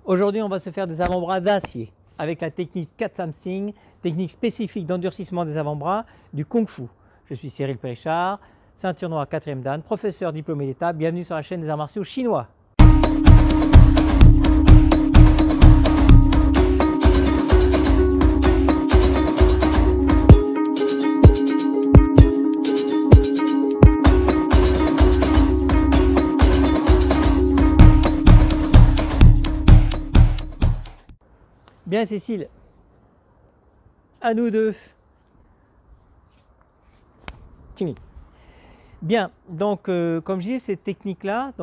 Aujourd'hui, on va se faire des avant-bras d'acier avec la technique Cat Samsing, technique spécifique d'endurcissement des avant-bras du Kung Fu. Je suis Cyril Périchard, ceinture noire 4e dan, professeur diplômé d'État. Bienvenue sur la chaîne des arts martiaux chinois. Bien Cécile, à nous deux. Bien, donc comme je disais, cette technique-là,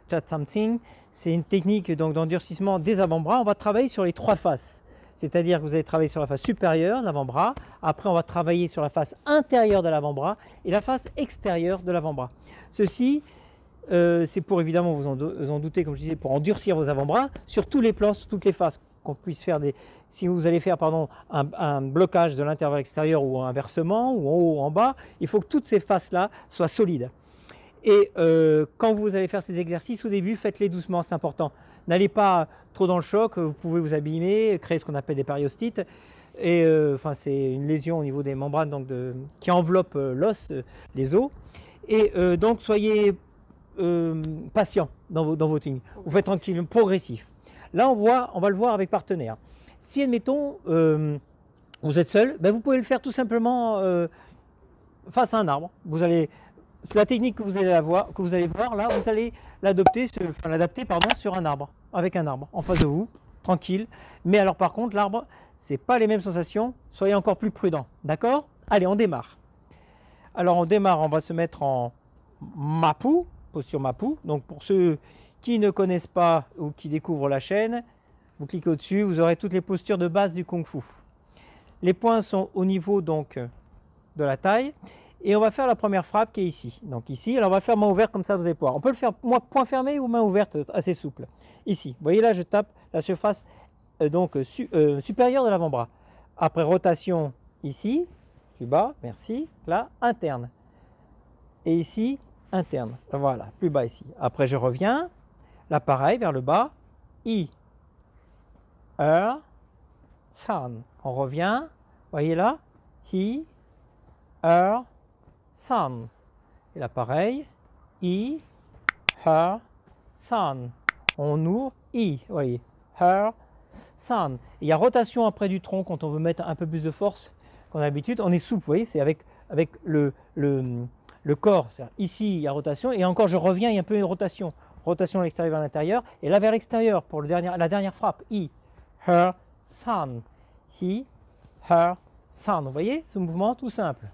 Cat Samsing, c'est une technique d'endurcissement des avant-bras. On va travailler sur les trois faces, c'est-à-dire que vous allez travailler sur la face supérieure de l'avant-bras, après on va travailler sur la face intérieure de l'avant-bras et la face extérieure de l'avant-bras. Ceci, c'est pour évidemment vous en douter, comme je disais, pour endurcir vos avant-bras sur tous les plans, sur toutes les faces. Qu'on puisse faire si vous allez faire un blocage de l'intervalle extérieur ou inversement, ou en haut ou en bas, il faut que toutes ces faces-là soient solides. Et quand vous allez faire ces exercices, au début, faites-les doucement, c'est important. N'allez pas trop dans le choc, vous pouvez vous abîmer, créer ce qu'on appelle des périostites. Et c'est une lésion au niveau des membranes qui enveloppent l'os, les os. Et donc, soyez patient dans vos techniques. Vous faites tranquille, progressif. Là, on va le voir avec partenaire. Si, admettons, vous êtes seul, vous pouvez le faire tout simplement face à un arbre. C'est la technique que vous allez voir là, vous allez l'adapter sur un arbre, avec un arbre en face de vous, tranquille. Mais alors par contre, l'arbre, ce n'est pas les mêmes sensations, soyez encore plus prudent, d'accord? Allez, on démarre. Alors on démarre, on va se mettre en Mapu, posture Mapu. Donc pour ceux qui ne connaissent pas ou qui découvrent la chaîne, vous cliquez au-dessus, vous aurez toutes les postures de base du Kung Fu. Les points sont au niveau de la taille et on va faire la première frappe qui est ici. Donc ici, alors on va faire main ouverte comme ça, vous allez pouvoir. On peut le faire point fermé ou main ouverte assez souple. Ici, vous voyez là, je tape la surface supérieure de l'avant-bras. Après rotation ici, du bas, merci, là, interne. Et ici, interne. Voilà, plus bas ici. Après je reviens. Là, pareil, vers le bas, I, San. On revient, voyez là, Hi, San. Et là, pareil, I, San. On ouvre, I, voyez, San. Il y a rotation après du tronc quand on veut mettre un peu plus de force qu'on a l'habitude. On est souple, vous voyez, c'est avec le corps. Ici, il y a rotation, et encore, je reviens, il y a un peu une rotation. Rotation de l'extérieur vers l'intérieur, et là vers l'extérieur pour la dernière frappe. I, her, san. He, her, san. Vous voyez ce mouvement tout simple.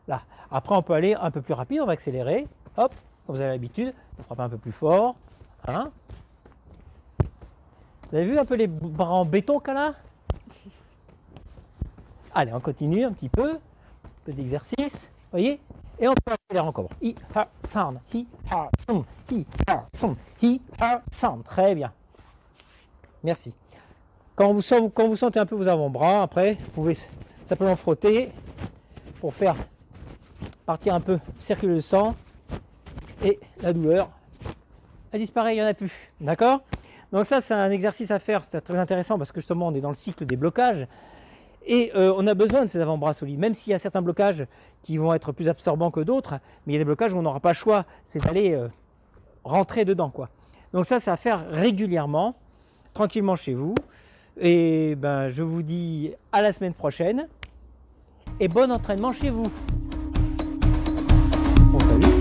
Là. Après, on peut aller un peu plus rapide, on va accélérer. Hop, comme vous avez l'habitude, on frappe un peu plus fort. Hein. Vous avez vu un peu les bras en béton qu'elle a? Allez, on continue un petit peu. Petit exercice. Vous voyez? Et on peut accélérer encore. Hi, ha, san, hi, ha, san, hi, ha, san, hi, ha, san. Très bien. Merci. Quand vous sentez un peu vos avant-bras, après, vous pouvez simplement frotter pour faire partir un peu, circuler le sang. Et la douleur, elle disparaît, il n'y en a plus. D'accord? Donc ça, c'est un exercice à faire. C'est très intéressant parce que justement, on est dans le cycle des blocages. Et on a besoin de ces avant-bras solides, même s'il y a certains blocages qui vont être plus absorbants que d'autres, mais il y a des blocages où on n'aura pas le choix, c'est d'aller rentrer dedans, quoi. Donc ça, c'est à faire régulièrement, tranquillement chez vous. Et je vous dis à la semaine prochaine et bon entraînement chez vous. Bon, salut.